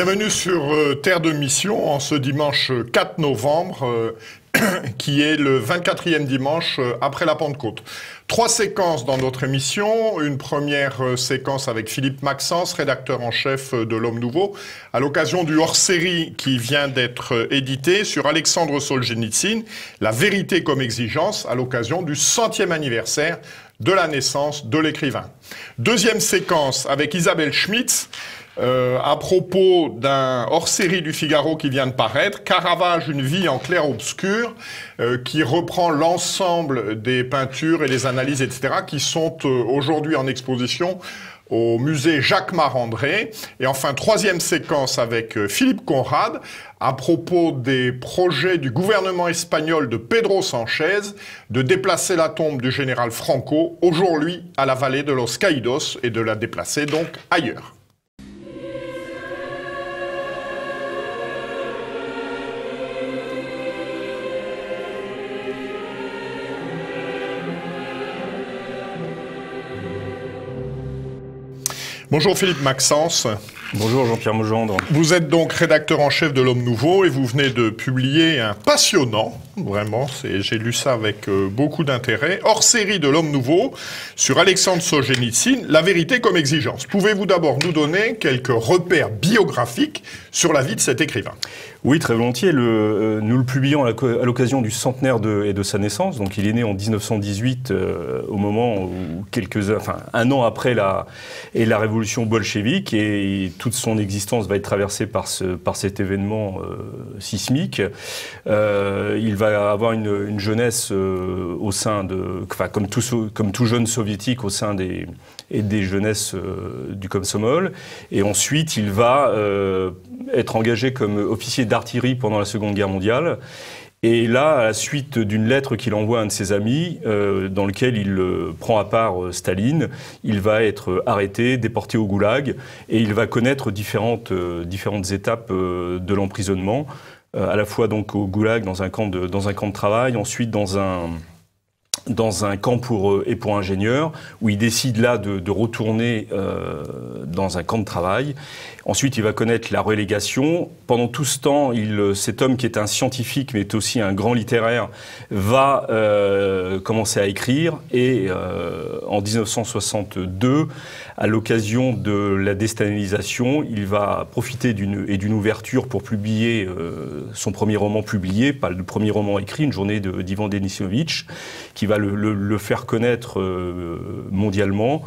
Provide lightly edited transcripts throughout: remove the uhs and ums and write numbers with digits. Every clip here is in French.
Bienvenue sur Terre de Mission en ce dimanche 4 novembre, qui est le 24e dimanche après la Pentecôte. 3 séquences dans notre émission. Une première séquence avec Philippe Maxence, rédacteur en chef de L'Homme Nouveau, à l'occasion du hors-série qui vient d'être édité sur Alexandre Solzhenitsyn, La vérité comme exigence, à l'occasion du 100e anniversaire de la naissance de l'écrivain. Deuxième séquence avec Isabelle Schmitz, à propos d'un hors-série du Figaro qui vient de paraître, Caravage, une vie en clair-obscur, qui reprend l'ensemble des peintures et des analyses, etc., qui sont aujourd'hui en exposition au musée Jacques Marandré. Et enfin, troisième séquence avec Philippe Conrad, à propos des projets du gouvernement espagnol de Pedro Sanchez de déplacer la tombe du général Franco, aujourd'hui à la vallée de Los Caídos, et de la déplacer donc ailleurs. Bonjour Philippe Maxence. Bonjour Jean-Pierre Mogendre. Vous êtes donc rédacteur en chef de L'Homme Nouveau et vous venez de publier un passionnant, vraiment, j'ai lu ça avec beaucoup d'intérêt, hors-série de L'Homme Nouveau sur Alexandre Solzhenitsyn, La vérité comme exigence. Pouvez-vous d'abord nous donner quelques repères biographiques sur la vie de cet écrivain ? Oui, très volontiers. Nous le publions à l'occasion du centenaire de sa naissance. Donc, il est né en 1918, au moment où un an après la révolution bolchevique, et toute son existence va être traversée par cet événement sismique. Il va avoir une jeunesse au sein comme tout jeune soviétique au sein des jeunesses du Komsomol. Et ensuite, il va être engagé comme officier d'artillerie pendant la Seconde Guerre mondiale. Et là, à la suite d'une lettre qu'il envoie à un de ses amis, dans lequel il prend à part Staline, il va être arrêté, déporté au Goulag, et il va connaître différentes étapes de l'emprisonnement, à la fois donc au Goulag, dans un camp de travail, ensuite dans un camp pour ingénieurs, où il décide là de retourner dans un camp de travail. Ensuite, il va connaître la relégation. Pendant tout ce temps, cet homme qui est un scientifique, mais est aussi un grand littéraire, va commencer à écrire. Et en 1962, à l'occasion de la déstalinisation, il va profiter d'une ouverture pour publier son premier roman publié, pas le premier roman écrit, Une journée d'Ivan Denisovic, qui va le faire connaître mondialement.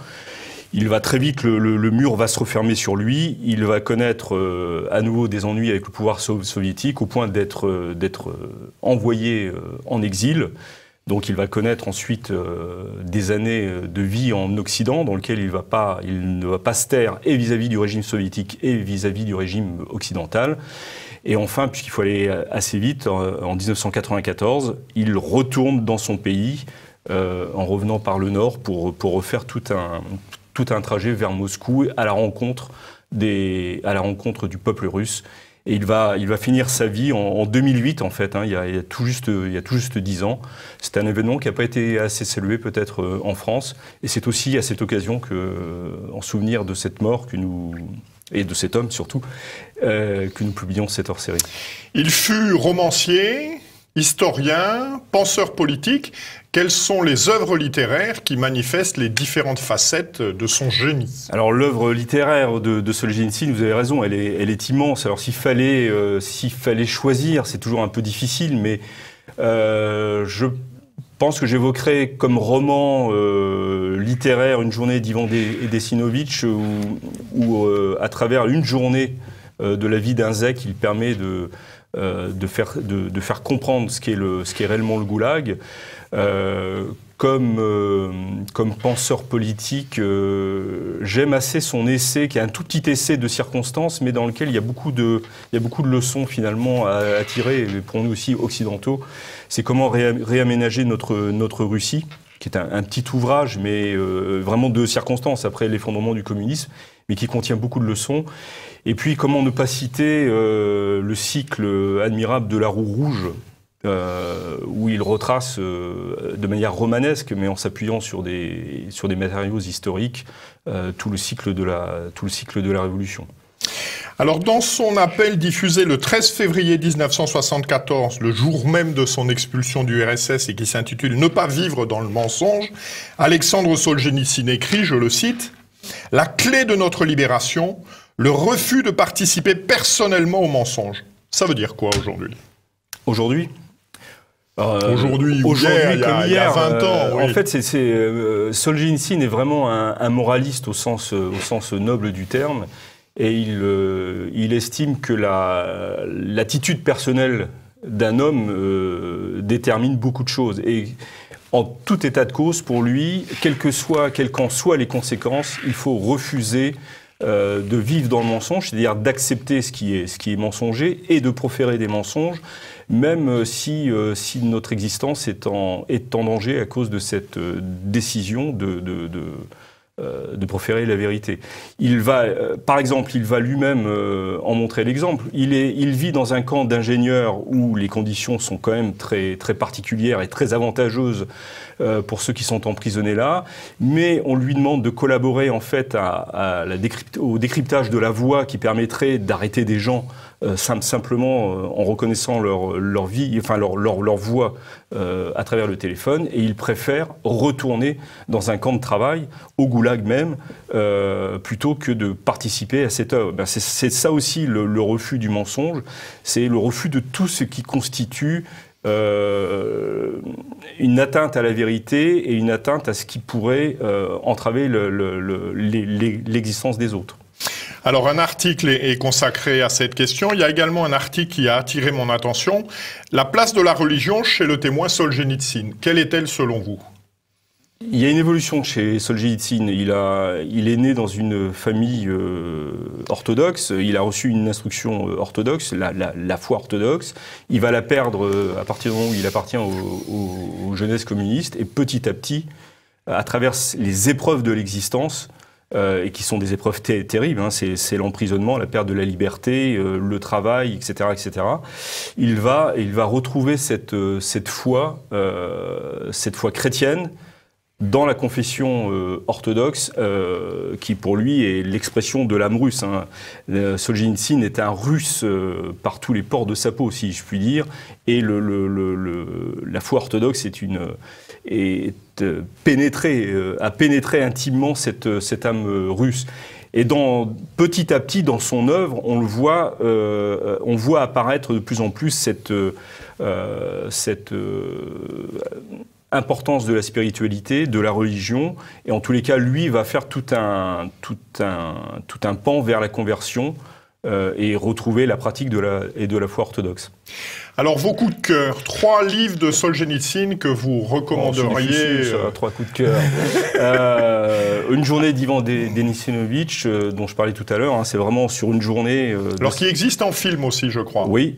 Il va très vite, le mur va se refermer sur lui. Il va connaître à nouveau des ennuis avec le pouvoir soviétique, au point d'être envoyé en exil. Donc il va connaître ensuite des années de vie en Occident, dans lequel il ne va pas se taire et vis-à-vis du régime soviétique et vis-à-vis du régime occidental. Et enfin, puisqu'il faut aller assez vite, en 1994, il retourne dans son pays, en revenant par le nord, pour refaire tout un trajet vers Moscou, à la rencontre du peuple russe. Et il va finir sa vie en 2008, en fait, il y a tout juste 10 ans. C'est un événement qui n'a pas été assez salué, peut-être, en France. Et c'est aussi à cette occasion en souvenir de cette mort et de cet homme surtout, que nous publions cette hors-série. Il fut romancier, historien, penseur politique. Quelles sont les œuvres littéraires qui manifestent les différentes facettes de son génie ? Alors l'œuvre littéraire de Solzhenitsyn, vous avez raison, elle est immense. Alors s'il fallait choisir, c'est toujours un peu difficile, mais je pense que j'évoquerais comme roman littéraire Une journée d'Ivan Denisovic, où à travers une journée de la vie d'un zèque, il permet de faire comprendre ce qu'est réellement le goulag. Comme penseur politique, j'aime assez son essai, qui est un tout petit essai de circonstances, mais dans lequel il y a beaucoup de leçons finalement à tirer, pour nous aussi occidentaux. C'est comment réaménager notre Russie, qui est un petit ouvrage, mais vraiment de circonstances après l'effondrement du communisme, mais qui contient beaucoup de leçons. Et puis comment ne pas citer le cycle admirable de La Roue Rouge, où il retrace de manière romanesque, mais en s'appuyant sur des matériaux historiques, tout le cycle de la Révolution. Alors, dans son appel diffusé le 13 février 1974, le jour même de son expulsion du RSS et qui s'intitule « Ne pas vivre dans le mensonge », Alexandre Solzhenitsyn écrit, je le cite, « La clé de notre libération, le refus de participer personnellement au mensonge ». Ça veut dire quoi aujourd'hui? Aujourd'hui Aujourd'hui, comme hier, il y a 20 ans. Oui. En fait, Solzhenitsyn est vraiment un moraliste au sens noble du terme. Et il estime que l'attitude personnelle d'un homme détermine beaucoup de choses. Et en tout état de cause, pour lui, quelles qu'en soient les conséquences, il faut refuser de vivre dans le mensonge, c'est-à-dire d'accepter ce qui est mensonger et de proférer des mensonges, même si notre existence est en danger à cause de cette décision de proférer la vérité. Par exemple, il va lui-même en montrer l'exemple. Il vit dans un camp d'ingénieurs où les conditions sont quand même très, très particulières et très avantageuses pour ceux qui sont emprisonnés là, mais on lui demande de collaborer en fait au décryptage de la voix qui permettrait d'arrêter des gens simplement en reconnaissant leur vie, enfin leur voix à travers le téléphone, et il préfère retourner dans un camp de travail, au goulag même, plutôt que de participer à cette œuvre. C'est ça aussi le refus du mensonge, c'est le refus de tout ce qui constitue une atteinte à la vérité et une atteinte à ce qui pourrait entraver l'existence des autres. Alors, un article est consacré à cette question. Il y a également un article qui a attiré mon attention. La place de la religion chez le témoin Solzhenitsyn. Quelle est-elle selon vous? Il y a une évolution chez Solzhenitsyn. Il est né dans une famille orthodoxe. Il a reçu une instruction orthodoxe, la foi orthodoxe. Il va la perdre à partir du moment où il appartient aux jeunesses communistes. Et petit à petit, à travers les épreuves de l'existence, et qui sont des épreuves terribles, hein, c'est l'emprisonnement, la perte de la liberté, le travail, etc., etc. Il va retrouver cette foi chrétienne dans la confession orthodoxe, qui pour lui est l'expression de l'âme russe. Hein. Solzhenitsyn est un russe par tous les pores de sa peau, si je puis dire, et la foi orthodoxe a pénétré intimement cette âme russe. Et petit à petit, dans son œuvre, on voit apparaître de plus en plus cette importance de la spiritualité, de la religion, et en tous les cas, lui va faire tout un pan vers la conversion et retrouver la pratique de la foi orthodoxe. Alors, vos coups de cœur, 3 livres de Solzhenitsyn que vous recommanderiez. 3 coups de cœur. Une journée d'Ivan Denisonovitch, dont je parlais tout à l'heure, hein, c'est vraiment sur une journée... Alors, qui existe en film aussi, je crois. Oui,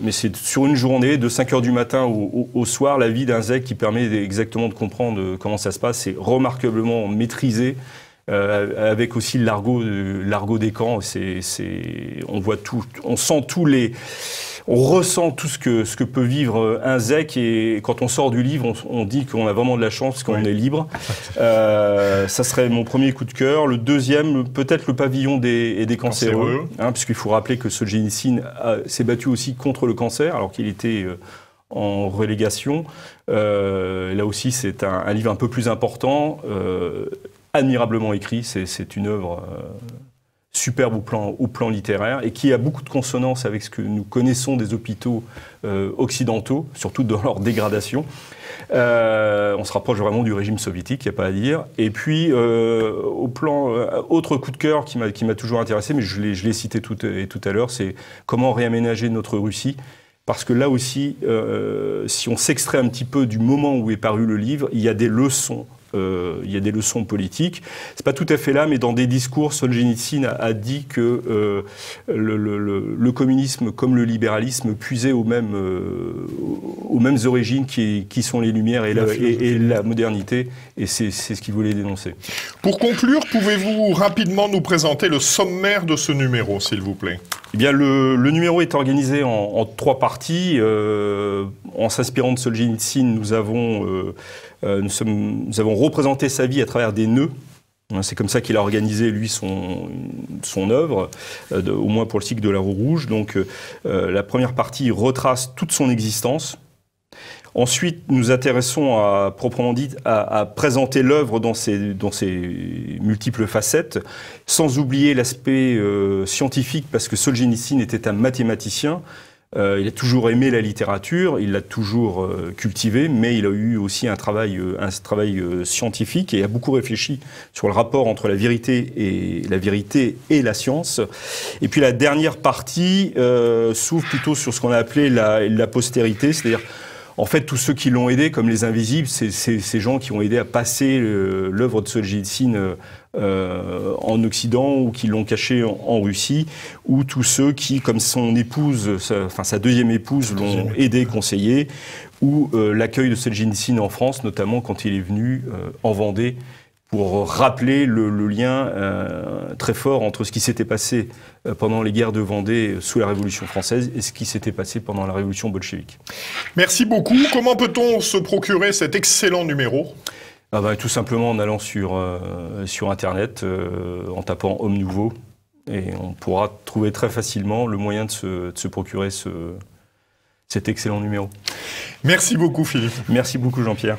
mais c'est sur une journée, de 5h du matin au soir, la vie d'un zèque qui permet exactement de comprendre comment ça se passe. C'est remarquablement maîtrisé. Avec aussi l'argot des camps, on voit tout, on sent on ressent tout ce que peut vivre un zèque, et quand on sort du livre, on dit qu'on a vraiment de la chance parce qu'on est libre. Ça serait mon premier coup de cœur. Le deuxième, peut-être le pavillon des cancéreux, hein, puisqu'il faut rappeler que Solzhenitsyn s'est battu aussi contre le cancer, alors qu'il était en relégation. Là aussi, c'est un livre un peu plus important. Admirablement écrit, c'est une œuvre superbe au plan littéraire, et qui a beaucoup de consonance avec ce que nous connaissons des hôpitaux occidentaux, surtout dans leur dégradation. On se rapproche vraiment du régime soviétique, il n'y a pas à dire. Et puis, au plan, autre coup de cœur qui m'a toujours intéressé, mais je l'ai cité tout à l'heure, c'est comment réaménager notre Russie. Parce que là aussi, si on s'extrait un petit peu du moment où est paru le livre, il y a des leçons. Il y a des leçons politiques. C'est pas tout à fait là, mais dans des discours, Solzhenitsyn a dit que le communisme comme le libéralisme puisaient aux mêmes origines qui sont les Lumières et la modernité, et c'est ce qu'il voulait dénoncer. Pour conclure, pouvez-vous rapidement nous présenter le sommaire de ce numéro, s'il vous plaît? Eh bien, le numéro est organisé en 3 parties. En s'inspirant de Solzhenitsyn, nous avons représenté sa vie à travers des nœuds. C'est comme ça qu'il a organisé, lui, son œuvre, au moins pour le cycle de la Roue Rouge. Donc, la première partie retrace toute son existence. Ensuite, nous intéressons à proprement dit à présenter l'œuvre dans ses multiples facettes, sans oublier l'aspect scientifique, parce que Solzhenitsyn était un mathématicien. Il a toujours aimé la littérature, il l'a toujours cultivée, mais il a eu aussi un travail scientifique et a beaucoup réfléchi sur le rapport entre la vérité et la science. Et puis la dernière partie s'ouvre plutôt sur ce qu'on a appelé la postérité, c'est-à-dire en fait, tous ceux qui l'ont aidé, comme les Invisibles, c'est ces gens qui ont aidé à passer l'œuvre de Solzhenitsyn en Occident ou qui l'ont caché en Russie, ou tous ceux qui, comme son épouse, sa deuxième épouse, l'ont aidé, conseillé, ou l'accueil de Solzhenitsyn en France, notamment quand il est venu en Vendée, pour rappeler le lien très fort entre ce qui s'était passé pendant les guerres de Vendée sous la Révolution française et ce qui s'était passé pendant la Révolution bolchevique. Merci beaucoup. Comment peut-on se procurer cet excellent numéro ? Tout simplement en allant sur Internet, en tapant Homme Nouveau, et on pourra trouver très facilement le moyen de se procurer cet excellent numéro. Merci beaucoup, Philippe. Merci beaucoup, Jean-Pierre.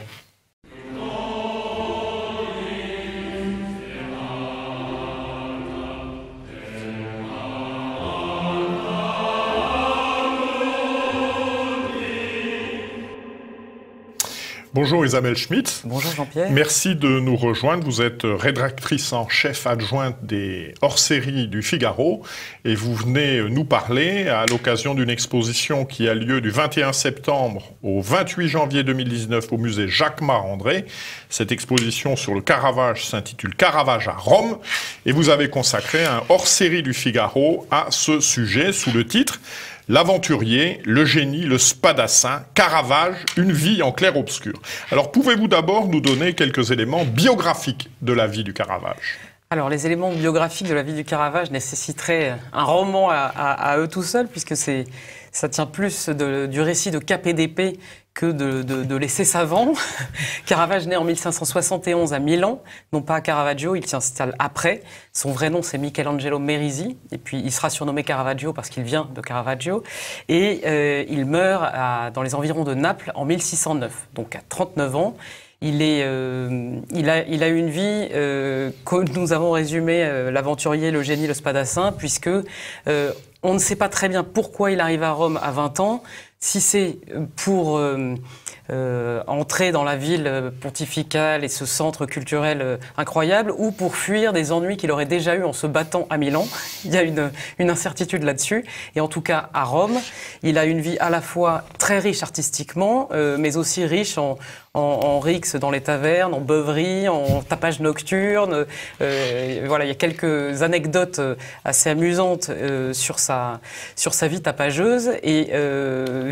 Bonjour Isabelle Schmitt. Bonjour Jean-Pierre. Merci de nous rejoindre. Vous êtes rédactrice en chef adjointe des hors-séries du Figaro et vous venez nous parler à l'occasion d'une exposition qui a lieu du 21 septembre au 28 janvier 2019 au musée Jacquemart-André. Cette exposition sur le Caravage s'intitule Caravage à Rome et vous avez consacré un hors-série du Figaro à ce sujet sous le titre L'aventurier, le génie, le spadassin, Caravage, une vie en clair-obscur. Alors, pouvez-vous d'abord nous donner quelques éléments biographiques de la vie du Caravage ? Alors, les éléments biographiques de la vie du Caravage nécessiteraient un roman à eux tout seuls, puisque ça tient plus du récit de KPDP que de l'essai savant. Caravage naît en 1571 à Milan, non pas à Caravaggio, il s'y installe après. Son vrai nom, c'est Michelangelo Merisi, et puis il sera surnommé Caravaggio parce qu'il vient de Caravaggio. Et il meurt dans les environs de Naples en 1609, donc à 39 ans. Il a une vie que nous avons résumée, l'aventurier, le génie, le spadassin, puisque on ne sait pas très bien pourquoi il arrive à Rome à 20 ans, si c'est pour entrer dans la ville pontificale et ce centre culturel incroyable, ou pour fuir des ennuis qu'il aurait déjà eu en se battant à Milan. Il y a une incertitude là-dessus. Et en tout cas, à Rome, il a une vie à la fois très riche artistiquement, mais aussi riche en rixes dans les tavernes, en beuveries, en tapage nocturne. Voilà, il y a quelques anecdotes assez amusantes sur sa vie tapageuse, et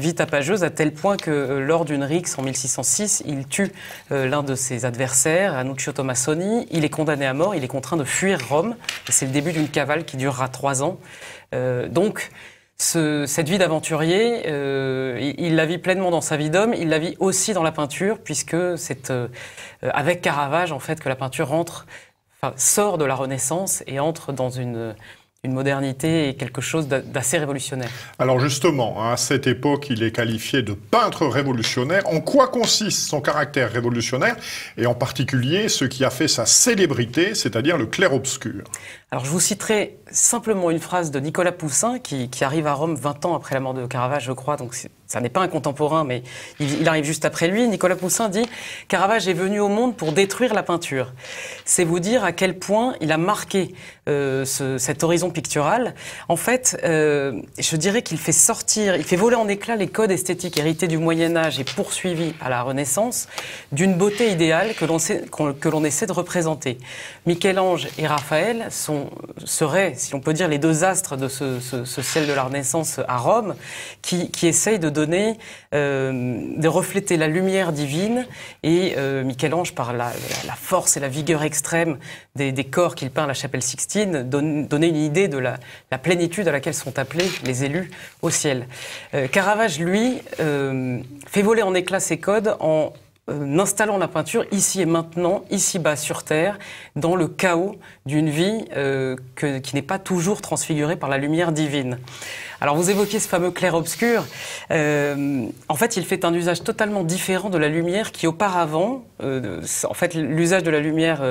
vie tapageuse à tel point que lors d'une rixe en 1606, il tue l'un de ses adversaires, Ranuccio Tommasoni. Il est condamné à mort, il est contraint de fuir Rome, et c'est le début d'une cavale qui durera 3 ans. Donc, cette vie d'aventurier, il la vit pleinement dans sa vie d'homme, il la vit aussi dans la peinture, puisque c'est avec Caravage en fait que la peinture sort de la Renaissance et entre dans une modernité et quelque chose d'assez révolutionnaire. Alors justement, à cette époque, il est qualifié de peintre révolutionnaire. En quoi consiste son caractère révolutionnaire et en particulier ce qui a fait sa célébrité, c'est-à-dire le clair-obscur ? Alors je vous citerai simplement une phrase de Nicolas Poussin qui arrive à Rome 20 ans après la mort de Caravage, je crois, donc ça n'est pas un contemporain, mais il arrive juste après lui. Nicolas Poussin dit « Caravage est venu au monde pour détruire la peinture ». C'est vous dire à quel point il a marqué cet horizon pictural. En fait, je dirais qu'il fait voler en éclats les codes esthétiques hérités du Moyen-Âge et poursuivis à la Renaissance d'une beauté idéale que l'on essaie de représenter. Michel-Ange et Raphaël seraient, si on peut dire, les deux astres de ce ciel de la Renaissance à Rome, qui essayent de refléter la lumière divine, et Michel-Ange, par la force et la vigueur extrême des corps qu'il peint à la chapelle Sixtine, donnait une idée de la plénitude à laquelle sont appelés les élus au ciel. Caravage, lui, fait voler en éclats ces codes en installant la peinture ici et maintenant, ici-bas sur Terre, dans le chaos d'une vie qui n'est pas toujours transfigurée par la lumière divine. Alors vous évoquiez ce fameux clair-obscur. En fait, il fait un usage totalement différent de la lumière qui auparavant, en fait, l'usage de la lumière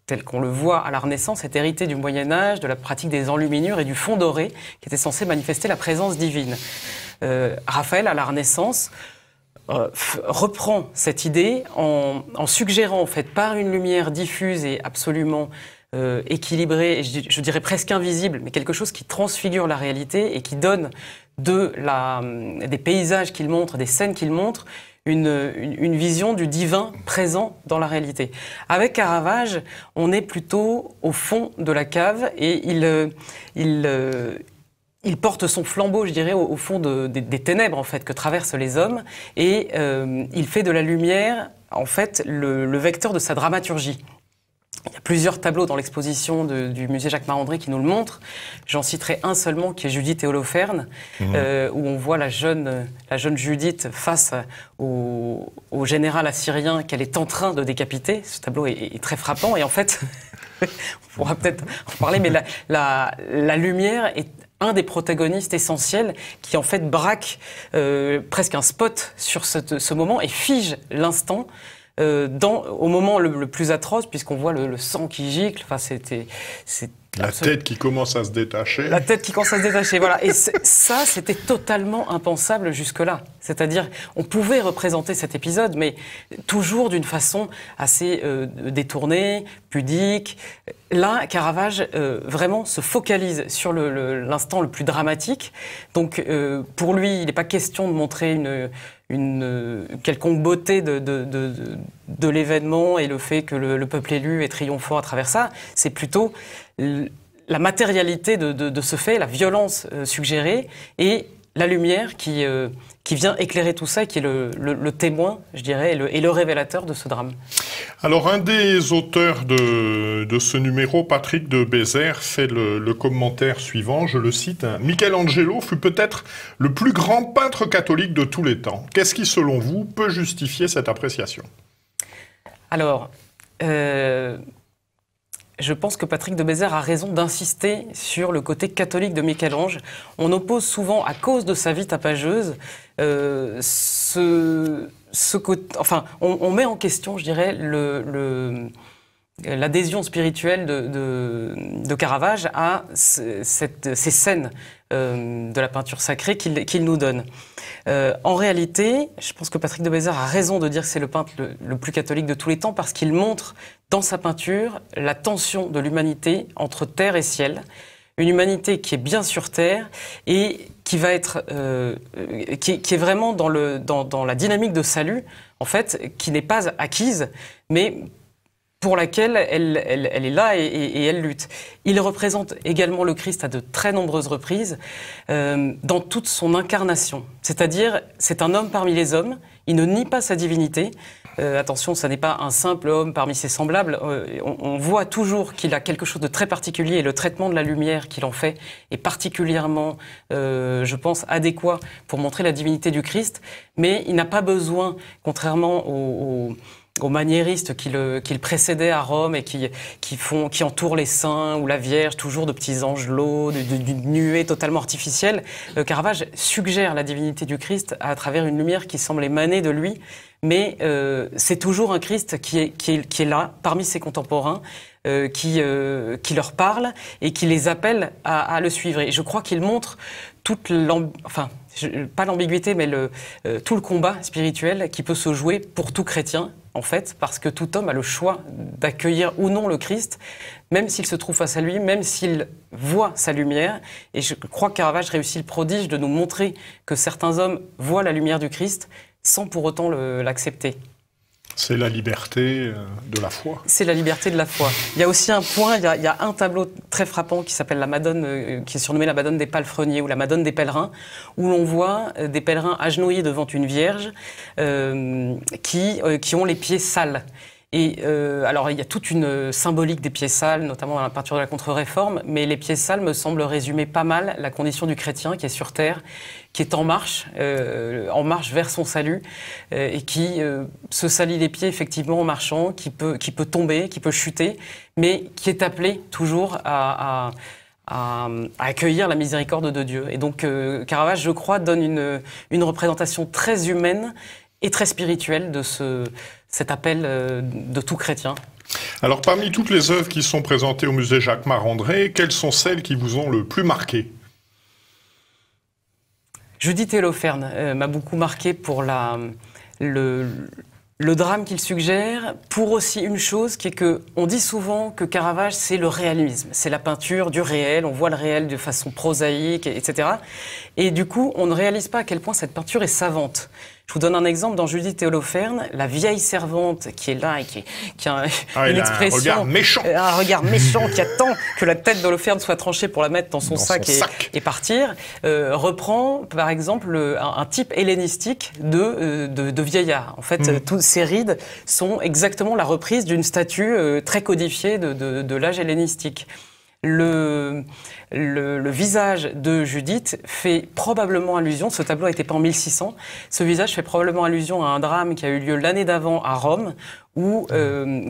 tel qu'on le voit à la Renaissance, est hérité du Moyen-Âge, de la pratique des enluminures et du fond doré, qui était censé manifester la présence divine. Raphaël, à la Renaissance, reprend cette idée en suggérant, en fait, par une lumière diffuse et absolument équilibrée, et je dirais presque invisible, mais quelque chose qui transfigure la réalité et qui donne des paysages qu'il montre, des scènes qu'il montre, une vision du divin présent dans la réalité. Avec Caravage, on est plutôt au fond de la cave et il porte son flambeau, je dirais, au fond des ténèbres, en fait, que traversent les hommes, et il fait de la lumière, en fait, le vecteur de sa dramaturgie. Il y a plusieurs tableaux dans l'exposition du musée Jacques Marandré qui nous le montrent. J'en citerai un seulement, qui est Judith et Holoferne, où on voit la jeune Judith face au général assyrien qu'elle est en train de décapiter. Ce tableau est très frappant, et en fait, on pourra peut-être en parler, mais la lumière est un des protagonistes essentiels qui, en fait, braque presque un spot sur ce moment et fige l'instant au moment le plus atroce, puisqu'on voit le sang qui gicle. Enfin, la tête qui commence à se détacher. La tête qui commence à se détacher, voilà. Et ça, c'était totalement impensable jusque-là. C'est-à-dire, on pouvait représenter cet épisode, mais toujours d'une façon assez détournée, pudique. Là, Caravage vraiment se focalise sur l'instant le plus dramatique. Donc, pour lui, il n'est pas question de montrer une quelconque beauté de l'événement et le fait que le peuple élu est triomphant à travers ça. C'est plutôt la matérialité de ce fait, la violence suggérée et la lumière qui vient éclairer tout ça, qui est le témoin, je dirais, et le révélateur de ce drame. Alors, un des auteurs de ce numéro, Patrick de Bézère, fait le commentaire suivant, je le cite, « Michelangelo fut peut-être le plus grand peintre catholique de tous les temps. Qu'est-ce qui, selon vous, peut justifier cette appréciation ?» Alors, je pense que Patrick de Bézère a raison d'insister sur le côté catholique de Michel-Ange. On oppose souvent, à cause de sa vie tapageuse, enfin, on met en question, je dirais, l'adhésion spirituelle de Caravage à ces scènes de la peinture sacrée qu'il nous donne. En réalité, je pense que Patrick de Bézère a raison de dire que c'est le peintre le plus catholique de tous les temps, parce qu'il montre dans sa peinture la tension de l'humanité entre terre et ciel. Une humanité qui est bien sur terre et qui va être, qui est vraiment dans la dynamique de salut, en fait, qui n'est pas acquise, mais pour laquelle elle est là et elle lutte. Il représente également le Christ à de très nombreuses reprises, dans toute son incarnation. C'est-à-dire, c'est un homme parmi les hommes, il ne nie pas sa divinité. Attention, ça n'est pas un simple homme parmi ses semblables. On voit toujours qu'il a quelque chose de très particulier, et le traitement de la lumière qu'il en fait est particulièrement, je pense, adéquat pour montrer la divinité du Christ. Mais il n'a pas besoin, contrairement aux maniéristes qui le précédaient à Rome et qui entourent les saints ou la Vierge, toujours de petits angelots, d'une nuée totalement artificielle. Caravage suggère la divinité du Christ à travers une lumière qui semble émaner de lui, mais c'est toujours un Christ qui est là, parmi ses contemporains, qui leur parle et qui les appelle à le suivre. Et je crois qu'il montre pas l'ambiguïté, mais tout le combat spirituel qui peut se jouer pour tout chrétien, en fait, parce que tout homme a le choix d'accueillir ou non le Christ, même s'il se trouve face à lui, même s'il voit sa lumière. Et je crois que Caravage réussit le prodige de nous montrer que certains hommes voient la lumière du Christ sans pour autant l'accepter. C'est la liberté de la foi. C'est la liberté de la foi. Il y a aussi un point, il y a un tableau très frappant qui s'appelle la Madone, qui est surnommée la Madone des palefreniers ou la Madone des pèlerins, où l'on voit des pèlerins agenouillés devant une vierge qui ont les pieds sales. Et alors, il y a toute une symbolique des pieds sales, notamment dans la peinture de la Contre-Réforme, mais les pieds sales me semblent résumer pas mal la condition du chrétien qui est sur terre, qui est en marche vers son salut, et qui se salit les pieds effectivement en marchant, qui peut tomber, qui peut chuter, mais qui est appelé toujours à accueillir la miséricorde de Dieu. Et donc Caravage, je crois, donne une représentation très humaine et très spirituelle de cet appel de tout chrétien. Alors, parmi toutes les œuvres qui sont présentées au musée Jacquemart-André, quelles sont celles qui vous ont le plus marqué ? Judith et Holoferne m'a beaucoup marqué pour le drame qu'il suggère, pour aussi une chose qui est que on dit souvent que Caravage c'est le réalisme, c'est la peinture du réel, on voit le réel de façon prosaïque, etc. Et du coup, on ne réalise pas à quel point cette peinture est savante. Je vous donne un exemple dans Judith et Holoferne, la vieille servante qui est là et qui a une expression, un regard méchant qui attend que la tête d'Holoferne soit tranchée pour la mettre dans son sac et partir, reprend par exemple un type hellénistique de vieillard. En fait, toutes ces rides sont exactement la reprise d'une statue très codifiée de l'âge hellénistique. Le visage de Judith fait probablement allusion, ce tableau a été peint en 1600, ce visage fait probablement allusion à un drame qui a eu lieu l'année d'avant à Rome, où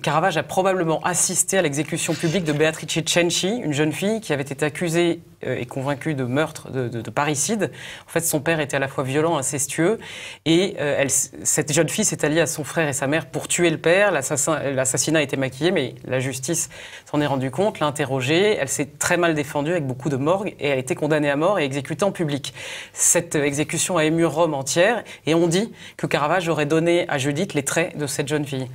Caravage a probablement assisté à l'exécution publique de Beatrice Cenci, une jeune fille qui avait été accusée et convaincue de meurtre, de parricide. En fait, son père était à la fois violent, incestueux, et cette jeune fille s'est alliée à son frère et sa mère pour tuer le père. L'assassinat a été maquillé, mais la justice s'en est rendue compte, l'a interrogée, elle s'est très mal défendue avec beaucoup de morgue, et a été condamnée à mort et exécutée en public. Cette exécution a ému Rome entière, et on dit que Caravage aurait donné à Judith les traits de cette jeune fille.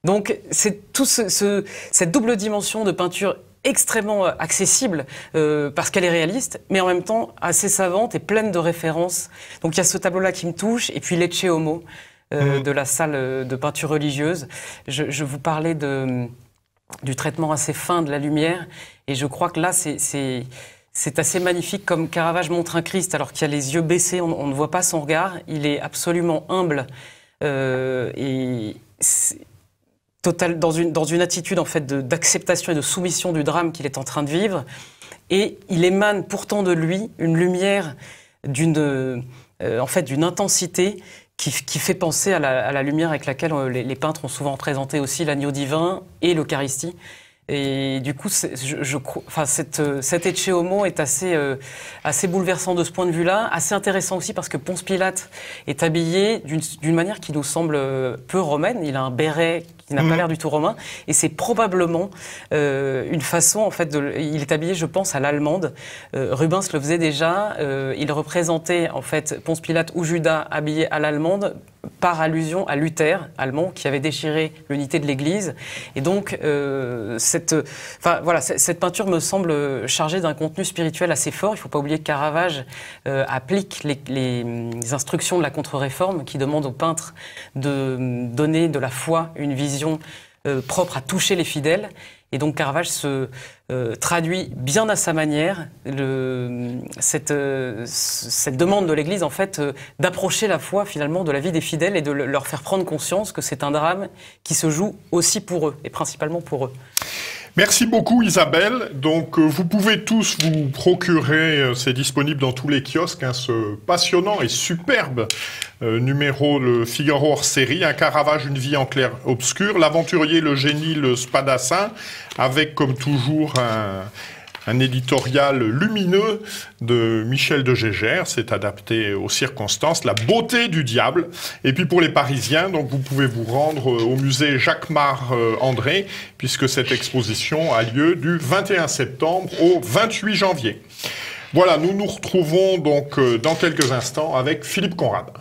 Donc, c'est tout cette double dimension de peinture extrêmement accessible parce qu'elle est réaliste, mais en même temps assez savante et pleine de références. Donc, il y a ce tableau-là qui me touche, et puis l'Ecce Homo de la salle de peinture religieuse. Je vous parlais du traitement assez fin de la lumière, et je crois que là, c'est assez magnifique, comme Caravage montre un Christ alors qu'il a les yeux baissés, on ne voit pas son regard, il est absolument humble et dans une attitude en fait d'acceptation et de soumission du drame qu'il est en train de vivre, et il émane pourtant de lui une lumière d'une intensité qui fait penser à la lumière avec laquelle les peintres ont souvent représenté aussi l'agneau divin et l'Eucharistie. Et du coup, cet Ecce Homo est assez bouleversant de ce point de vue-là, assez intéressant aussi parce que Ponce Pilate est habillé d'une manière qui nous semble peu romaine. Il a un béret qui n'a pas l'air du tout romain, et c'est probablement une façon, en fait, il est habillé, je pense, à l'allemande. Rubens le faisait déjà. Il représentait en fait Ponce Pilate ou Judas habillés à l'allemande, par allusion à Luther, allemand, qui avait déchiré l'unité de l'Église. Et donc, cette peinture me semble chargée d'un contenu spirituel assez fort. Il ne faut pas oublier que Caravage applique les instructions de la Contre-Réforme, qui demandent aux peintres de donner de la foi une vision propre à toucher les fidèles. Et donc Caravage se traduit bien à sa manière cette demande de l'Église, en fait, d'approcher la foi finalement de la vie des fidèles et de leur faire prendre conscience que c'est un drame qui se joue aussi pour eux, et principalement pour eux. Merci beaucoup Isabelle. Donc vous pouvez tous vous procurer, c'est disponible dans tous les kiosques, ce passionnant et superbe numéro Le Figaro hors série, un Caravage, une vie en clair-obscur, l'aventurier, le génie, le spadassin, avec comme toujours un éditorial lumineux de Michel de Gégère, c'est adapté aux circonstances, La beauté du diable. Et puis pour les Parisiens, donc vous pouvez vous rendre au musée Jacquemart-André, puisque cette exposition a lieu du 21 septembre au 28 janvier. Voilà, nous nous retrouvons donc dans quelques instants avec Philippe Conrad.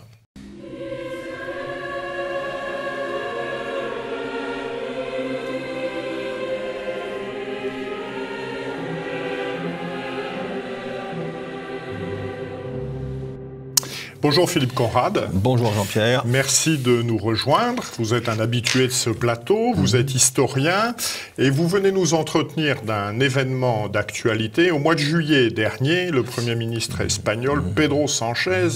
Bonjour Philippe Conrad. Bonjour Jean-Pierre. Merci de nous rejoindre. Vous êtes un habitué de ce plateau, vous êtes historien et vous venez nous entretenir d'un événement d'actualité. Au mois de juillet dernier, le Premier ministre espagnol Pedro Sánchez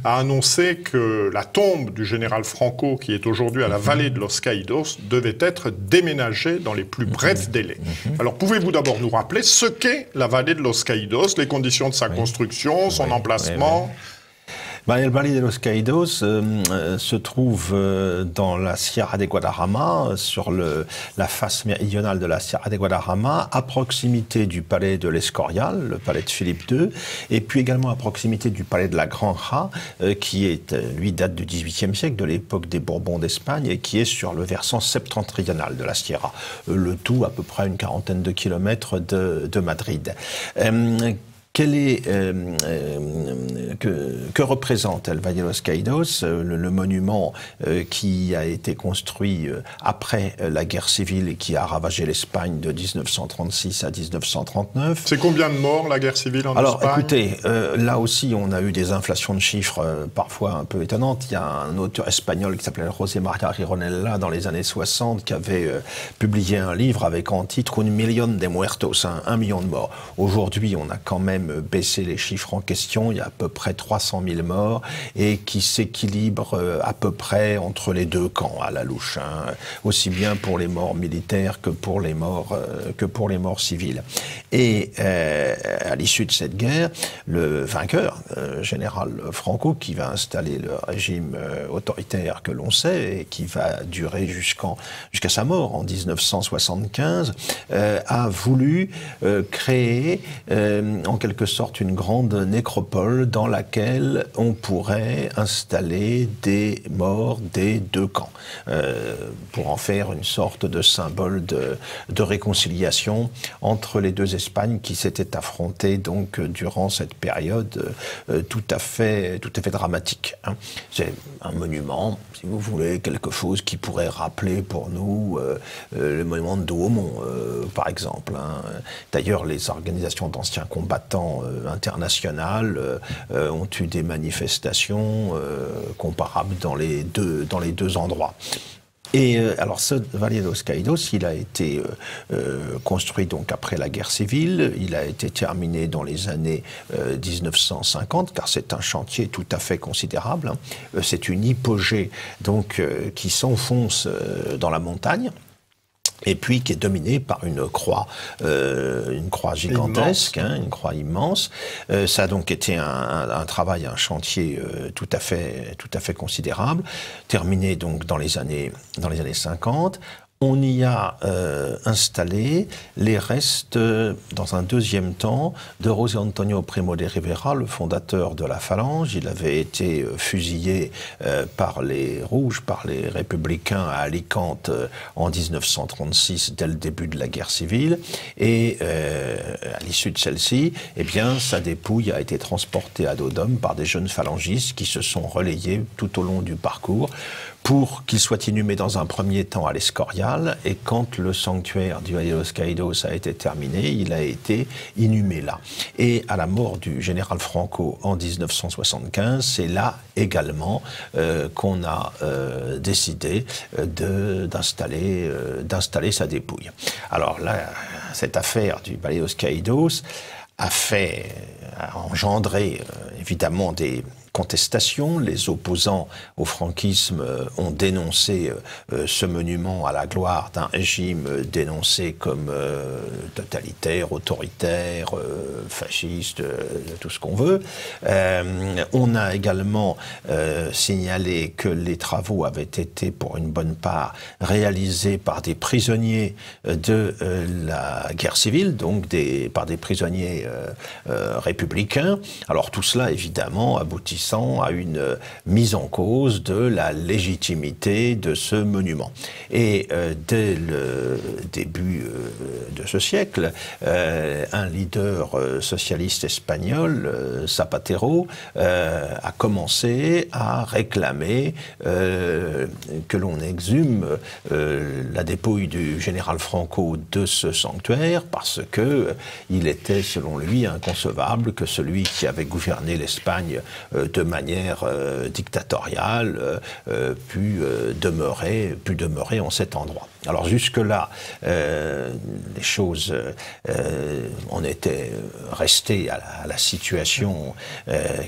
a annoncé que la tombe du général Franco, qui est aujourd'hui à la vallée de Los Caídos, devait être déménagée dans les plus brefs délais. Alors pouvez-vous d'abord nous rappeler ce qu'est la vallée de Los Caídos, les conditions de sa construction, son emplacement? El Valle de los Caídos se trouve dans la Sierra de Guadarrama, sur la face méridionale de la Sierra de Guadarrama, à proximité du palais de l'Escorial, le palais de Philippe II, et puis également à proximité du palais de la Granja, qui est, lui, date du XVIIIe siècle, de l'époque des Bourbons d'Espagne, et qui est sur le versant septentrional de la Sierra. Le tout à peu près une quarantaine de kilomètres de Madrid. Que représente El Valle de los Caídos, le monument qui a été construit après la guerre civile et qui a ravagé l'Espagne de 1936 à 1939. C'est combien de morts, la guerre civile en Espagne? Alors écoutez, là aussi on a eu des inflations de chiffres parfois un peu étonnantes. Il y a un auteur espagnol qui s'appelait José María Gironella dans les années 60 qui avait publié un livre avec en titre Un million de muertos, 1 million de morts. Aujourd'hui on a quand même baisser les chiffres en question, il y a à peu près 300 000 morts et qui s'équilibrent à peu près entre les deux camps à la louche, hein, aussi bien pour les morts militaires que pour les morts civiles. Et à l'issue de cette guerre, le vainqueur, général Franco, qui va installer le régime autoritaire que l'on sait et qui va durer jusqu'à sa mort en 1975, a voulu créer en quelque sorte une grande nécropole dans laquelle on pourrait installer des morts des deux camps pour en faire une sorte de symbole de réconciliation entre les deux Espagnes qui s'étaient affrontées donc durant cette période tout à fait dramatique. Hein. C'est un monument, si vous voulez, quelque chose qui pourrait rappeler pour nous le monument de Douaumont, par exemple. Hein. D'ailleurs, les organisations d'anciens combattants internationales ont eu des manifestations comparables dans les deux endroits. Et alors ce Valle de los Caídos, il a été construit donc après la guerre civile, il a été terminé dans les années 1950, car c'est un chantier tout à fait considérable. Hein. C'est une hypogée donc qui s'enfonce dans la montagne. Et puis qui est dominée par une croix gigantesque, hein, une croix immense. Ça a donc été un travail, un chantier tout à fait considérable, terminé donc dans les années 50. On y a installé les restes, dans un deuxième temps, de José Antonio Primo de Rivera, le fondateur de la Phalange. Il avait été fusillé par les Rouges, par les Républicains à Alicante en 1936, dès le début de la guerre civile. Et à l'issue de celle-ci, eh bien, sa dépouille a été transportée à dos d'homme par des jeunes phalangistes qui se sont relayés tout au long du parcours pour qu'il soit inhumé dans un premier temps à l'Escorial, et quand le sanctuaire du Valle de los Caídos a été terminé, il a été inhumé là. Et à la mort du général Franco en 1975, c'est là également qu'on a décidé d'installer sa dépouille. Alors là, cette affaire du Valle de los Caídos a engendré évidemment des contestation. Les opposants au franquisme ont dénoncé ce monument à la gloire d'un régime dénoncé comme totalitaire, autoritaire, fasciste, tout ce qu'on veut. On a également signalé que les travaux avaient été pour une bonne part réalisés par des prisonniers de la guerre civile, donc par des prisonniers républicains. Alors tout cela évidemment aboutissant à une mise en cause de la légitimité de ce monument. Et dès le début de ce siècle, un leader socialiste espagnol, Zapatero, a commencé à réclamer que l'on exhume la dépouille du général Franco de ce sanctuaire, parce que il était, selon lui, inconcevable que celui qui avait gouverné l'Espagne de manière dictatoriale, pu demeurer en cet endroit. Alors jusque-là, les choses on était resté à la situation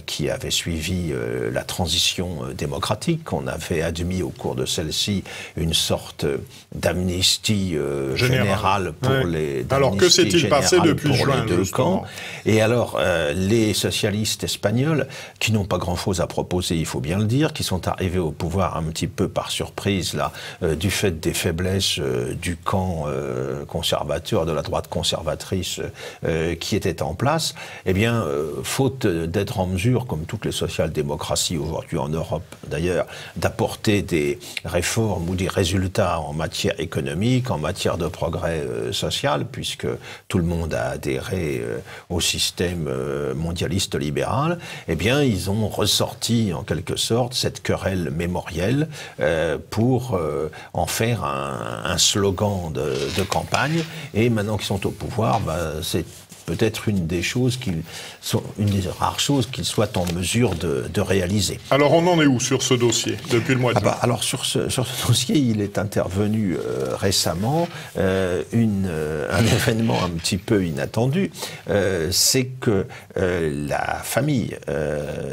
qui avait suivi la transition démocratique. On avait admis au cours de celle-ci une sorte d'amnistie générale pour les. Alors que s'est-il passé depuis juin, les deux camps? Et alors les socialistes espagnols, qui n'ont pas grand-chose à proposer, il faut bien le dire, qui sont arrivés au pouvoir un petit peu par surprise là, du fait des faiblesses du camp conservateur, de la droite conservatrice qui était en place, eh bien, faute d'être en mesure, comme toutes les social-démocraties aujourd'hui en Europe d'ailleurs, d'apporter des réformes ou des résultats en matière économique, en matière de progrès social, puisque tout le monde a adhéré au système mondialiste libéral, eh bien, ils ont ressorti en quelque sorte cette querelle mémorielle pour en faire un slogan de campagne. Et maintenant qu'ils sont au pouvoir, c'est peut-être une des rares choses qu'ils soient en mesure de réaliser. Alors on en est où sur ce dossier depuis le mois de juin? Alors sur ce dossier, il est intervenu récemment un événement un petit peu inattendu, c'est que la famille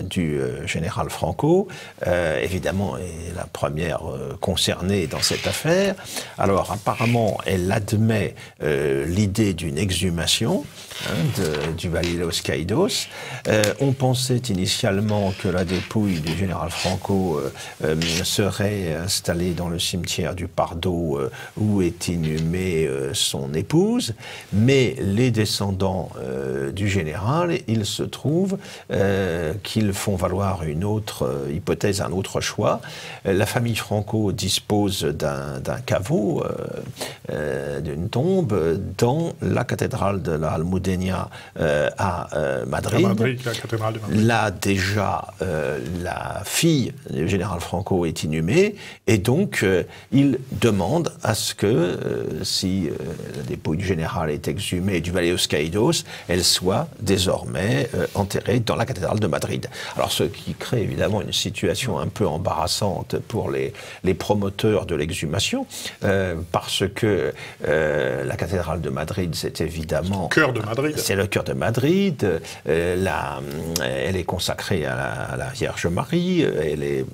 du général Franco, évidemment, est la première concernée dans cette affaire. Alors apparemment, elle admet l'idée d'une exhumation du Valle de los Caídos. On pensait initialement que la dépouille du général Franco serait installée dans le cimetière du Pardo où est inhumée son épouse, mais les descendants du général, il se trouve qu'ils font valoir une autre hypothèse, un autre choix. La famille Franco dispose d'un caveau, d'une tombe, dans la cathédrale de la Almudena à Madrid. La cathédrale de Madrid. Là, déjà, la fille du général Franco est inhumée, et donc il demande à ce que, si la dépouille du général est exhumée du Valle de los Caídos, elle soit désormais enterrée dans la cathédrale de Madrid. Alors, ce qui crée évidemment une situation un peu embarrassante pour les promoteurs de l'exhumation, parce que la cathédrale de Madrid, c'est évidemment... Cœur de Madrid. C'est le cœur de Madrid. Elle est consacrée à la Vierge Marie. Elle est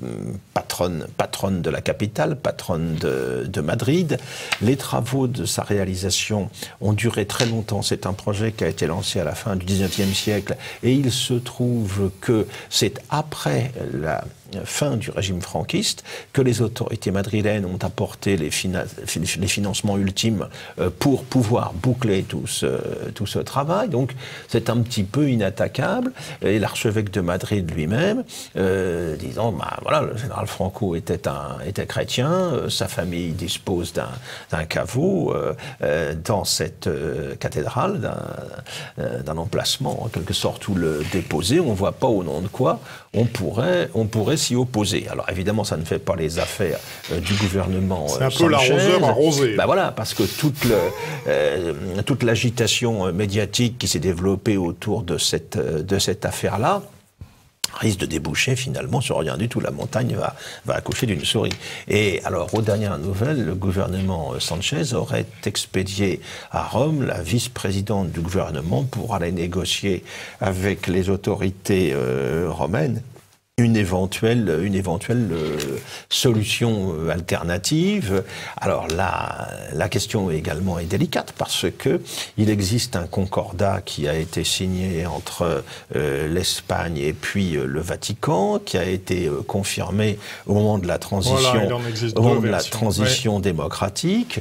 patronne de la capitale, patronne de Madrid. Les travaux de sa réalisation ont duré très longtemps. C'est un projet qui a été lancé à la fin du XIXe siècle. Et il se trouve que c'est après la fin du régime franquiste que les autorités madrilènes ont apporté les financements ultimes pour pouvoir boucler tout ce travail. Donc c'est un petit peu inattaquable. Et l'archevêque de Madrid lui-même, disant, voilà, le général Franco était chrétien, sa famille dispose d'un caveau dans cette cathédrale, d'un emplacement en quelque sorte où le déposer. On ne voit pas au nom de quoi on pourrait s'y opposer. Alors évidemment, ça ne fait pas les affaires du gouvernement. C'est un peu l'arroseur arrosé. Voilà, parce que toute l'agitation médiatique qui s'est développée autour de cette affaire-là risque de déboucher finalement sur rien du tout. La montagne va accoucher d'une souris. Et alors, aux dernières nouvelles, le gouvernement Sanchez aurait expédié à Rome la vice-présidente du gouvernement pour aller négocier avec les autorités romaines une éventuelle solution alternative. Alors la question également est délicate parce que il existe un concordat qui a été signé entre l'Espagne et puis le Vatican, qui a été confirmé au moment de la transition, démocratique.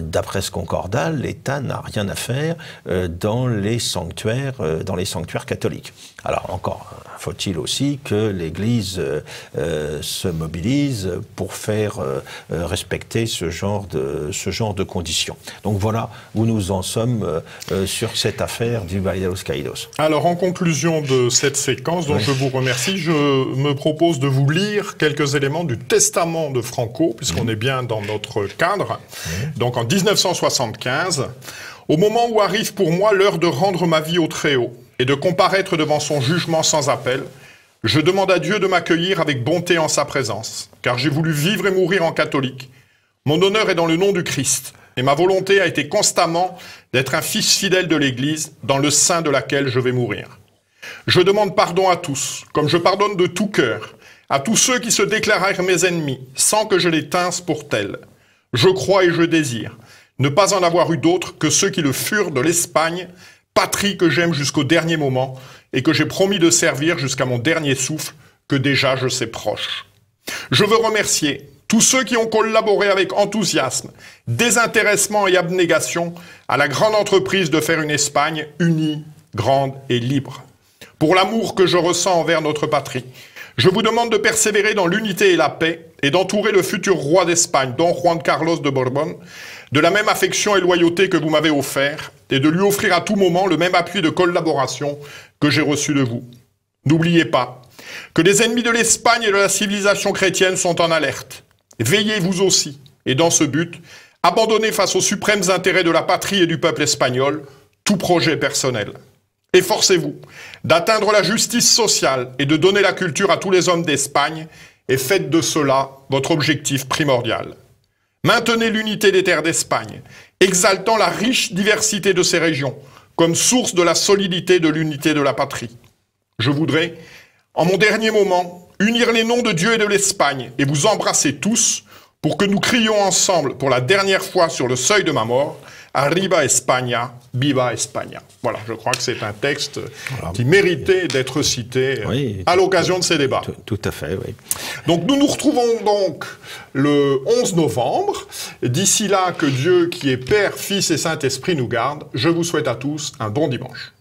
D'après ce concordat, l'État n'a rien à faire dans les sanctuaires catholiques. Alors encore, faut-il aussi que l'Église se mobilise pour faire respecter ce genre de conditions. Donc voilà où nous en sommes sur cette affaire du Valle de los Caídos. Alors en conclusion de cette séquence dont je vous remercie, je me propose de vous lire quelques éléments du testament de Franco, puisqu'on est bien dans notre cadre. Donc en 1975, au moment où arrive pour moi l'heure de rendre ma vie au Très-Haut, et de comparaître devant son jugement sans appel, je demande à Dieu de m'accueillir avec bonté en sa présence, car j'ai voulu vivre et mourir en catholique. Mon honneur est dans le nom du Christ, et ma volonté a été constamment d'être un fils fidèle de l'Église, dans le sein de laquelle je vais mourir. Je demande pardon à tous, comme je pardonne de tout cœur, à tous ceux qui se déclarèrent mes ennemis, sans que je les tinsse pour tels. Je crois et je désire ne pas en avoir eu d'autres que ceux qui le furent de l'Espagne, patrie que j'aime jusqu'au dernier moment et que j'ai promis de servir jusqu'à mon dernier souffle, que déjà je sais proche. Je veux remercier tous ceux qui ont collaboré avec enthousiasme, désintéressement et abnégation à la grande entreprise de faire une Espagne unie, grande et libre. Pour l'amour que je ressens envers notre patrie, je vous demande de persévérer dans l'unité et la paix et d'entourer le futur roi d'Espagne, Don Juan Carlos de Borbón, de la même affection et loyauté que vous m'avez offert et de lui offrir à tout moment le même appui de collaboration que j'ai reçu de vous. N'oubliez pas que les ennemis de l'Espagne et de la civilisation chrétienne sont en alerte. Veillez vous aussi, et dans ce but, abandonnez face aux suprêmes intérêts de la patrie et du peuple espagnol tout projet personnel. Efforcez-vous d'atteindre la justice sociale et de donner la culture à tous les hommes d'Espagne, et faites de cela votre objectif primordial. Maintenez l'unité des terres d'Espagne, exaltant la riche diversité de ces régions, comme source de la solidité de l'unité de la patrie. Je voudrais, en mon dernier moment, unir les noms de Dieu et de l'Espagne et vous embrasser tous pour que nous crions ensemble pour la dernière fois sur le seuil de ma mort « Arriba España, viva España ». Voilà, je crois que c'est un texte qui méritait d'être cité à l'occasion de ces débats. Tout à fait, oui. Donc nous nous retrouvons donc le 11 novembre. D'ici là, que Dieu qui est Père, Fils et Saint-Esprit nous garde. Je vous souhaite à tous un bon dimanche.